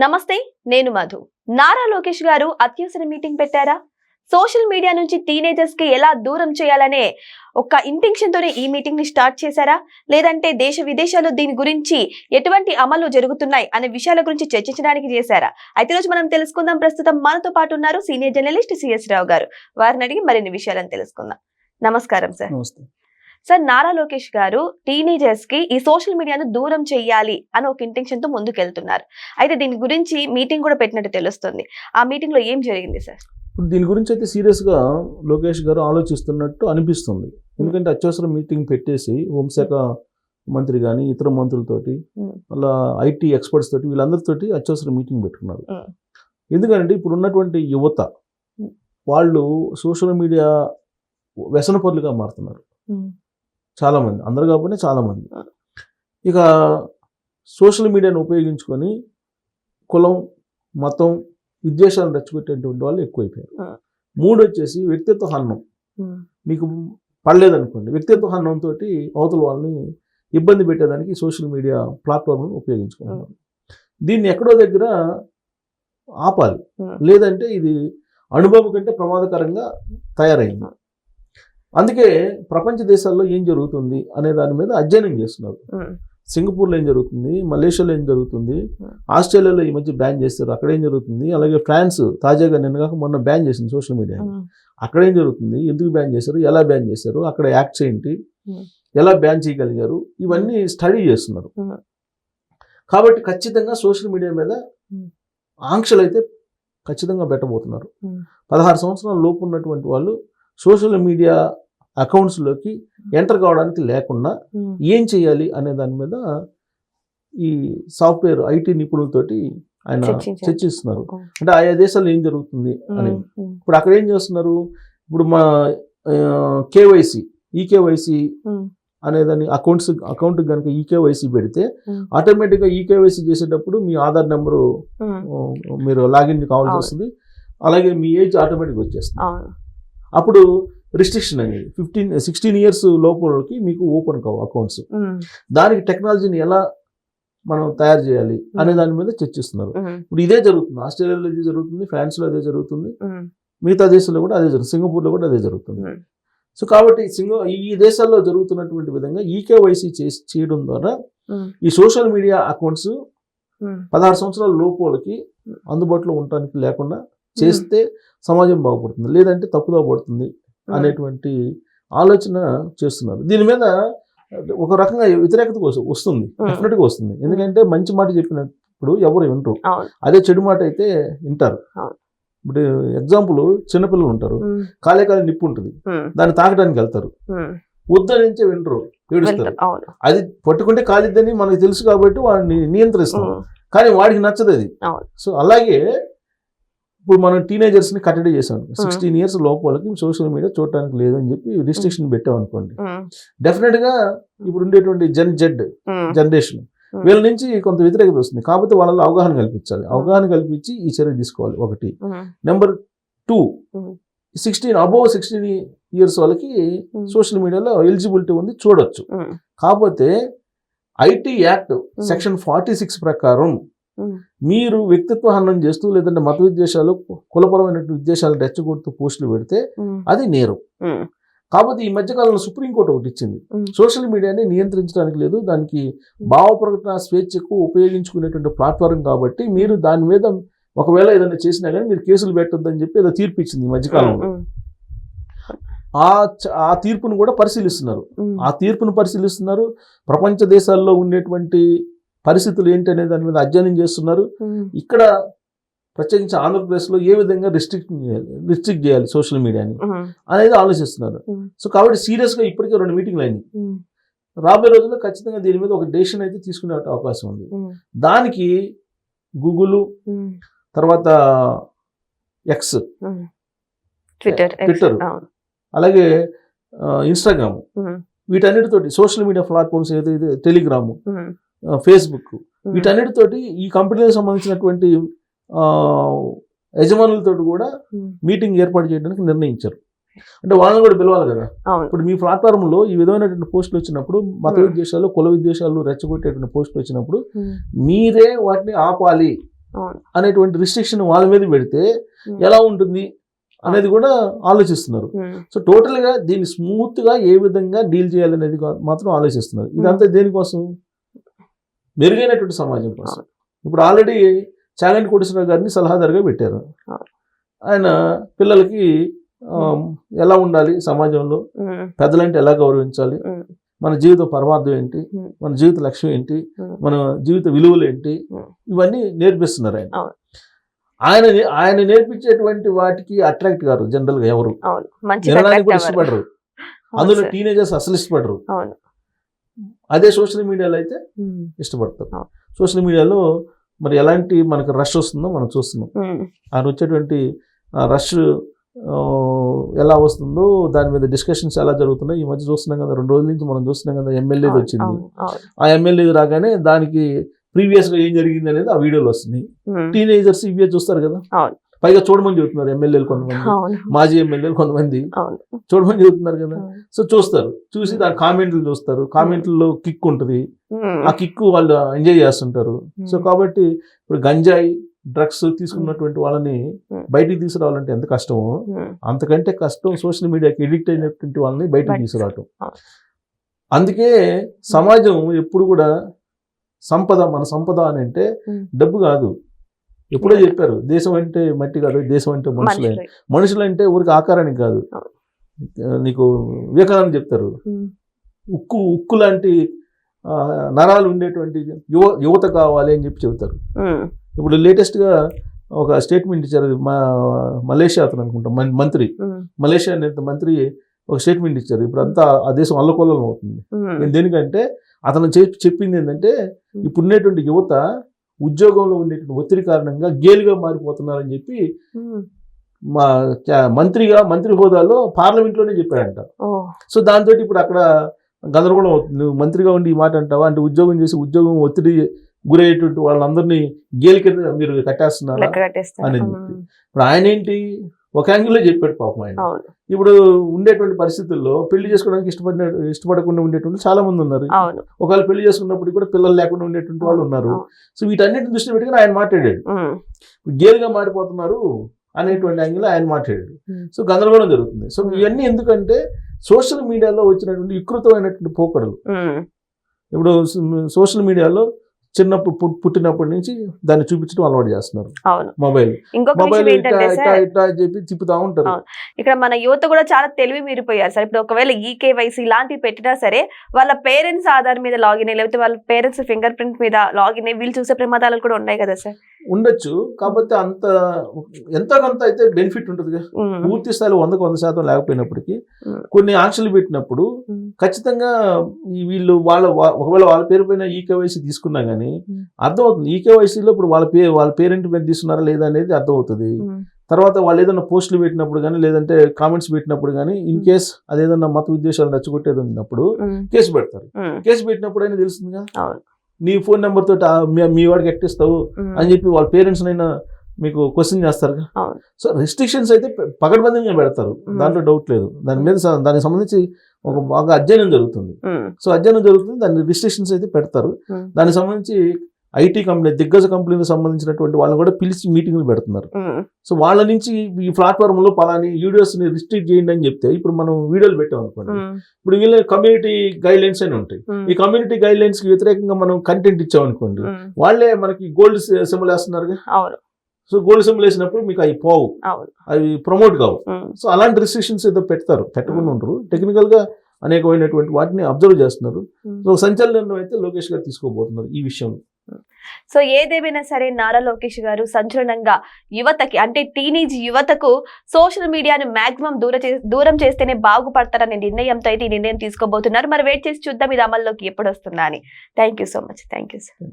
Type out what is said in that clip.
నమస్తే, నేను మధు. నారా లోకేష్ గారు అత్యవసర మీటింగ్ పెట్టారా? సోషల్ మీడియా నుంచి టీనేజర్స్ కి ఎలా దూరం చేయాలనే ఒక ఇంటెన్షన్ తోనే ఈ మీటింగ్ ని స్టార్ట్ చేశారా, లేదంటే దేశ విదేశాల్లో దీని గురించి ఎటువంటి అమలు జరుగుతున్నాయి అనే విషయాల గురించి చర్చించడానికి చేశారా? అయితే రోజు మనం తెలుసుకుందాం. ప్రస్తుతం మనతో పాటు ఉన్నారు సీనియర్ జర్నలిస్ట్ సిఎస్ రావు గారు. వారిని అడిగి మరిన్ని విషయాలను తెలుసుకుందాం. నమస్కారం సార్. నమస్తే సార్, నారా లోకేష్ గారు టీనేజర్స్ కి ఈ సోషల్ మీడియాను దూరం చేయాలి అని ఒక ఇంటెన్షన్ తో ముందుకెళ్తున్నారు. అయితే దీని గురించి మీటింగ్ కూడా పెట్టినట్టు తెలుస్తుంది. ఆ మీటింగ్ లో ఏం జరిగింది సార్? ఇప్పుడు దీని గురించి అయితే సీరియస్గా లోకేష్ గారు ఆలోచిస్తున్నట్టు అనిపిస్తుంది. ఎందుకంటే అత్యవసర మీటింగ్ పెట్టేసి హోంశాఖ మంత్రి కానీ ఇతర మంత్రులతోటి అలా ఐటీ ఎక్స్పర్ట్స్ తోటి వీళ్ళందరితోటి అత్యవసర మీటింగ్ పెట్టుకున్నారు. ఎందుకంటే ఇప్పుడు ఉన్నటువంటి యువత వాళ్ళు సోషల్ మీడియా వ్యసనపరులుగా మారుతున్నారు. చాలామంది, అందరు కాకపోతే చాలామంది ఇక సోషల్ మీడియాను ఉపయోగించుకొని కులం, మతం, విద్వేషాలను రెచ్చగొట్టేటువంటి వాళ్ళు ఎక్కువైపోయారు. మూడు వచ్చేసి వ్యక్తిత్వ హననం. మీకు పడలేదనుకోండి, వ్యక్తిత్వ హననంతో అవతల వాళ్ళని ఇబ్బంది పెట్టేదానికి సోషల్ మీడియా ప్లాట్ఫామ్ను ఉపయోగించుకుంటున్నారు. దీన్ని ఎక్కడో దగ్గర ఆపాలి, లేదంటే ఇది అనుభవం కంటే ప్రమాదకరంగా తయారైంది. అందుకే ప్రపంచ దేశాల్లో ఏం జరుగుతుంది అనే దాని మీద అధ్యయనం చేస్తున్నారు. సింగపూర్లో ఏం జరుగుతుంది, మలేషియాలో ఏం జరుగుతుంది, ఆస్ట్రేలియాలో ఈ మధ్య బ్యాన్ చేస్తారు, అక్కడ ఏం జరుగుతుంది, అలాగే ఫ్రాన్స్ తాజాగా నిన్నగాక మొన్న బ్యాన్ చేసింది సోషల్ మీడియా. అక్కడ ఏం జరుగుతుంది, ఎందుకు బ్యాన్ చేశారు, ఎలా బ్యాన్ చేశారు, అక్కడ యాక్ట్స్ ఏంటి, ఎలా బ్యాన్ చేయగలిగారు, ఇవన్నీ స్టడీ చేస్తున్నారు. కాబట్టి ఖచ్చితంగా సోషల్ మీడియా మీద ఆంక్షలు అయితే ఖచ్చితంగా పెట్టబోతున్నారు. 16 సంవత్సరాల లోపు ఉన్నటువంటి వాళ్ళు సోషల్ మీడియా అకౌంట్స్లోకి ఎంటర్ కావడానికి లేకుండా ఏం చేయాలి అనే దాని మీద ఈ సాఫ్ట్వేర్ ఐటీ నిపుణులతోటి ఆయన చర్చిస్తున్నారు. అంటే ఆయా దేశాల్లో ఏం జరుగుతుంది అని. ఇప్పుడు అక్కడ ఏం చేస్తున్నారు, ఇప్పుడు మా కేవైసీ, ఈకేవైసీ అనేదాన్ని అకౌంట్ కనుక ఈకేవైసీ పెడితే ఆటోమేటిక్గా ఈకేవైసీ చేసేటప్పుడు మీ ఆధార్ నెంబరు మీరు లాగిన్ కావాల్సి వస్తుంది, అలాగే మీ ఏజ్ ఆటోమేటిక్గా వచ్చేస్తుంది. అప్పుడు రిస్ట్రిక్షన్ అనేది 16 ఇయర్స్ లోపలకి మీకు ఓపెన్ కావు అకౌంట్స్. దానికి టెక్నాలజీని ఎలా మనం తయారు చేయాలి అనే దాని మీద చర్చిస్తున్నారు. ఇప్పుడు ఇదే జరుగుతుంది, ఆస్ట్రేలియాలో ఇదే జరుగుతుంది, ఫ్రాన్స్లో అదే జరుగుతుంది, మిగతా దేశాల్లో కూడా అదే జరుగుతుంది, సింగపూర్లో కూడా అదే జరుగుతుంది. సో కాబట్టి ఈ దేశాల్లో జరుగుతున్నటువంటి విధంగా ఈకేవైసీ చేయడం ద్వారా ఈ సోషల్ మీడియా అకౌంట్స్ 16 సంవత్సరాల లోపలకి అందుబాటులో ఉండటానికి లేకుండా చేస్తే సమాజం బాగుపడుతుంది, లేదంటే తప్పుదో పడుతుంది అనేటువంటి ఆలోచన చేస్తున్నారు. దీని మీద ఒక రకంగా వ్యతిరేకత వస్తుంది, డెఫినెట్గా వస్తుంది. ఎందుకంటే మంచి మాట చెప్పినప్పుడు ఎవరు వింటారు, అదే చెడు మాట అయితే వింటారు. ఇప్పుడు ఎగ్జాంపుల్, చిన్నపిల్లలు ఉంటారు, కాలే నిప్పు ఉంటుంది, దాన్ని తాకడానికి వెళ్తారు, వద్దని నుంచే వింటారు, ఏడుస్తారు. అది పట్టుకుంటే కాలిద్దని మనకు తెలుసు కాబట్టి వాడిని నియంత్రిస్తాం, కానీ వాడికి నచ్చదు అది. సో అలాగే ఇప్పుడు మనం టీనేజర్స్ని కట్టడి చేసాం. 16 ఇయర్స్ లోపలకి సోషల్ మీడియా చూడటానికి లేదని చెప్పి రిస్ట్రిక్షన్ పెట్టాం అనుకోండి, డెఫినెట్గా ఇప్పుడు ఉండేటువంటి జనరేషన్ వీళ్ళ నుంచి కొంత వ్యతిరేకత వస్తుంది. కాకపోతే వాళ్ళలో అవగాహన కల్పించాలి, అవగాహన కల్పించి ఈ చర్య తీసుకోవాలి. ఒకటి. నెంబర్ 2, 16 ఇయర్స్ వాళ్ళకి సోషల్ మీడియాలో ఎలిజిబిలిటీ ఉంది, చూడొచ్చు. కాకపోతే ఐటీ యాక్ట్ సెక్షన్ 46 ప్రకారం మీరు వ్యక్తిత్వ హననం చేస్తూ లేదంటే మత విద్వేషాలు, కులపరమైన విద్వేషాలు రెచ్చగొడుతూ పోస్టులు పెడితే అది నేరం. కాకపోతే ఈ మధ్యకాలంలో సుప్రీంకోర్టు ఒకటి ఇచ్చింది, సోషల్ మీడియాని నియంత్రించడానికి లేదు, దానికి భావ ప్రకటన స్వేచ్ఛకు ఉపయోగించుకునేటువంటి ప్లాట్ఫారం కాబట్టి మీరు దాని మీద ఒకవేళ ఏదైనా చేసినా కానీ మీరు కేసులు పెట్టొద్దని చెప్పి ఏదో తీర్పు ఇచ్చింది ఈ మధ్యకాలంలో. ఆ తీర్పును కూడా పరిశీలిస్తున్నారు. ప్రపంచ దేశాల్లో ఉండేటువంటి పరిస్థితులు ఏంటి అనే దాని మీద అధ్యయనం చేస్తున్నారు. ఇక్కడ ప్రత్యేకించి ఆంధ్రప్రదేశ్లో ఏ విధంగా రిస్ట్రిక్ట్ చేయాలి సోషల్ మీడియాని అనేది ఆలోచిస్తున్నారు. సో కాబట్టి సీరియస్గా ఇప్పటికే 2 మీటింగ్లు అయినాయి. రాబోయే రోజుల్లో ఖచ్చితంగా దీని మీద ఒక డెసిషన్ అయితే తీసుకునే అవకాశం ఉంది. దానికి గూగుల్, తర్వాత ఎక్స్, ట్విట్టర్, అలాగే ఇన్స్టాగ్రామ్, వీటన్నిటితోటి సోషల్ మీడియా ప్లాట్ఫామ్స్ ఏదైతే టెలిగ్రాము, ఫేస్బుక్, వీటన్నిటితోటి ఈ కంపెనీలకు సంబంధించినటువంటి యజమానులతో కూడా మీటింగ్ ఏర్పాటు చేయడానికి నిర్ణయించారు. అంటే వాళ్ళని కూడా పిలవాలి కదా. ఇప్పుడు మీ ప్లాట్ఫామ్లో ఈ విధమైనటువంటి పోస్టులు వచ్చినప్పుడు, మత విద్వేషాలు, కుల విద్వేషాలు రెచ్చగొట్టేటువంటి పోస్టులు వచ్చినప్పుడు మీరే వాటిని ఆపాలి. అవును. అనేటువంటి రిస్ట్రిక్షన్ వాళ్ళ మీద పెడితే ఎలా ఉంటుంది అనేది కూడా ఆలోచిస్తున్నారు. సో టోటల్ గా దీన్ని స్మూత్ గా ఏ విధంగా డీల్ చేయాలనేది మాత్రం ఆలోచిస్తున్నారు. ఇదంతా దేనికోసం? మెరుగైనటువంటి సమాజం కోసం. ఇప్పుడు ఆల్రెడీ చాగంటి కోటేశ్వరరావు గారిని సలహాదారుగా పెట్టారు. ఆయన పిల్లలకి ఎలా ఉండాలి సమాజంలో, పెద్దలంటే ఎలా గౌరవించాలి, మన జీవిత పరమార్థం ఏంటి, మన జీవిత లక్ష్యం ఏంటి, మన జీవిత విలువలు ఏంటి, ఇవన్నీ నేర్పిస్తున్నారు ఆయన. ఆయన నేర్పించేటువంటి వాటికి అట్రాక్ట్ గారు జనరల్ గా ఎవరు వినడానికి కూడా ఇష్టపడరు. అందులో టీనేజర్స్ అసలు ఇష్టపడరు. అదే సోషల్ మీడియాలో అయితే ఇష్టపడతారు. సోషల్ మీడియాలో మరి ఎలాంటి మనకు రష్ వస్తుందో మనం చూస్తున్నాం. ఆయన వచ్చేటువంటి రష్ ఎలా వస్తుందో దాని మీద డిస్కషన్స్ ఎలా జరుగుతున్నాయి ఈ మధ్య చూస్తున్నాం కదా. 2 రోజుల నుంచి మనం చూస్తున్నాం కదా. ఎమ్మెల్యేది వచ్చింది. ఆ ఎమ్మెల్యేది రాగానే దానికి ప్రీవియస్ గా ఏం జరిగింది అనేది ఆ వీడియోలు వస్తున్నాయి. టీనేజర్స్ ఇవే చూస్తారు కదా. పైగా చూడమని చెబుతున్నారు ఎమ్మెల్యేలు కొంతమంది, మాజీ ఎమ్మెల్యేలు కొంతమంది చూడమని చెబుతున్నారు కదా. సో చూస్తారు, చూసి దాని కామెంట్లు చూస్తారు. కామెంట్లలో కిక్ ఉంటుంది. ఆ కిక్ వాళ్ళు ఎంజాయ్ చేస్తుంటారు. సో కాబట్టి ఇప్పుడు గంజాయి డ్రగ్స్ తీసుకున్నటువంటి వాళ్ళని బయటికి తీసుకురావాలంటే ఎంత కష్టమో అంతకంటే కష్టం సోషల్ మీడియాకి ఎడిక్ట్ అయినటువంటి వాళ్ళని బయటకు తీసుకురావటం. అందుకే సమాజం ఎప్పుడు కూడా సంపద, మన సంపద అని అంటే డబ్బు కాదు. ఎప్పుడో చెప్పారు, దేశం అంటే మట్టి కాదు, దేశం అంటే మనుషులే. మనుషులు అంటే ఊరికి ఆకారానికి కాదు. నీకు వివేకానంద చెప్తారు, ఉక్కు లాంటి నరాలు ఉండేటువంటి యువత కావాలి అని చెప్పి చెబుతారు. ఇప్పుడు లేటెస్ట్గా ఒక స్టేట్మెంట్ ఇచ్చారు. మలేషియా అతను అనుకుంటా మంత్రి, మలేషియా మంత్రి ఒక స్టేట్మెంట్ ఇచ్చారు. ఇప్పుడు అంతా ఆ దేశం అల్లకొల్లం అవుతుంది. దేనికంటే అతను చెప్పింది ఏంటంటే ఇప్పుడు ఉండేటువంటి యువత ఉద్యోగంలో ఉండేటువంటి ఒత్తిడి కారణంగా గేలుగా మారిపోతున్నారని చెప్పి మా మంత్రి హోదాలో పార్లమెంట్లోనే చెప్పాడంట. సో దాంతో ఇప్పుడు అక్కడ గందరగోళం అవుతుంది. నువ్వు మంత్రిగా ఉండి ఈ మాట అంటావా అంటే, ఉద్యోగం చేసి ఉద్యోగం ఒత్తిడి గురయ్యేటువంటి వాళ్ళందరినీ గేలి కింద మీరు కట్టేస్తున్నారా అని చెప్పి ఇప్పుడు ఆయన ఏంటి ఒక యాంగిల్లో చెప్పాడు పాపం ఆయన. ఇప్పుడు ఉండేటువంటి పరిస్థితుల్లో పెళ్లి చేసుకోవడానికి ఇష్టపడకుండా ఉండేటువంటి చాలా మంది ఉన్నారు. ఒకవేళ పెళ్లి చేసుకున్నప్పుడు కూడా పిల్లలు లేకుండా ఉండేటువంటి వాళ్ళు ఉన్నారు. సో వీటన్నిటిని దృష్టి పెట్టుకుని ఆయన మాట్లాడాడు. గేలుగా మారిపోతున్నారు అనేటువంటి యాంగిల్ ఆయన మాట్లాడాడు. సో గందరగోళం జరుగుతుంది. సో ఇవన్నీ ఎందుకంటే సోషల్ మీడియాలో వచ్చినటువంటి వికృతమైనటువంటి పోకడలు. ఇప్పుడు సోషల్ చిన్నప్పుడు పుట్టినప్పటి నుంచి దాన్ని చూపించడం అలవాటు చేస్తున్నారు. మొబైల్ ఇట్లా చెప్పి తిప్పుతా ఉంటారు. ఇక్కడ మన యువత కూడా చాలా తెలివి మీరిపోయారు సార్. ఇప్పుడు ఒకవేళ ఈకేవైసీ ఇలాంటివి పెట్టినా సరే వాళ్ళ పేరెంట్స్ ఆధార్ మీద లాగిన్ లేకపోతే వాళ్ళ పేరెంట్స్ ఫింగర్ ప్రింట్ మీద లాగిన్ వీళ్ళు చూసే ప్రమాదాలు కూడా ఉన్నాయి కదా సార్. ఉండొచ్చు, కాకపోతే అంత ఎంతో కొంత అయితే బెనిఫిట్ ఉంటుంది. పూర్తి స్థాయిలో 100% లేకపోయినప్పటికీ కొన్ని ఆంక్షలు పెట్టినప్పుడు ఖచ్చితంగా వీళ్ళు ఒకవేళ వాళ్ళ పేరు పైన ఈకేవైసీ తీసుకున్నా గానీ అర్థమవుతుంది. ఈకేవైసీలో ఇప్పుడు వాళ్ళ పేరెంట్ మీద తీసుకున్నారా లేదా అనేది అర్థమవుతుంది. తర్వాత వాళ్ళు ఏదైనా పోస్టులు పెట్టినప్పుడు కానీ లేదంటే కామెంట్స్ పెట్టినప్పుడు కానీ ఇన్ కేస్ అదేదన్నా మత ఉద్దేశాలు నచ్చగొట్టేది ఉన్నప్పుడు కేసు పెడతారు. కేసు పెట్టినప్పుడు అయినా తెలుస్తుంది కదా, నీ ఫోన్ నెంబర్ తోటి మీ వాడికి ఎక్కిస్తావు అని చెప్పి వాళ్ళ పేరెంట్స్ అయినా మీకు క్వశ్చన్ చేస్తారు. సో రెస్ట్రిక్షన్స్ అయితే పకడ్బందీగా పెడతారు, దాంట్లో డౌట్ లేదు. దానికి సంబంధించి ఒక బాగా అధ్యయనం జరుగుతుంది. సో అధ్యయనం జరుగుతుంది, దాని రిస్ట్రిక్షన్స్ అయితే పెడతారు. దానికి సంబంధించి ఐటీ కంపెనీ, దిగ్గజ కంపెనీలకు సంబంధించినటువంటి వాళ్ళని కూడా పిలిచి మీటింగ్లు పెడుతున్నారు. సో వాళ్ళ నుంచి ఈ ప్లాట్ఫామ్ లో పలాని వీడియోస్ ని రిస్ట్రిక్ట్ చేయండి అని చెప్తే ఇప్పుడు మనం వీడియోలు పెట్టాం అనుకోండి, ఇప్పుడు వీళ్ళ కమ్యూనిటీ గైడ్ లైన్స్ అని ఉంటాయి. ఈ కమ్యూనిటీ గైడ్ లైన్స్ కి వ్యతిరేకంగా మనం కంటెంట్ ఇచ్చాం అనుకోండి, వాళ్ళే మనకి గోల్డ్ సింబల్ వేస్తున్నారు. సో గోల్డ్ సింబల్ వేసినప్పుడు మీకు అవి పోవు, అవి ప్రమోట్ కావు. సో అలాంటి రిస్ట్రిక్షన్స్ ఏదో పెట్టకుండా ఉంటారు. టెక్నికల్ గా అనేకమైనటువంటి వాటిని అబ్జర్వ్ చేస్తున్నారు. సో సంచలనం అయితే లోకేష్ గారు తీసుకోబోతున్నారు ఈ విషయం. సో ఏదేమైనా సరే నారా లోకేష్ గారు సంచలనంగా యువతకి అంటే టీనేజ్ యువతకు సోషల్ మీడియాను మాక్సిమం దూరం చేస్తేనే బాగుపడతారనే నిర్ణయంతో అయితే ఈ నిర్ణయం తీసుకోబోతున్నారు. మరి వెయిట్ చేసి చూద్దాం ఇది అమల్లోకి ఎప్పుడు వస్తుందా అని. Thank you so much. Thank you sir.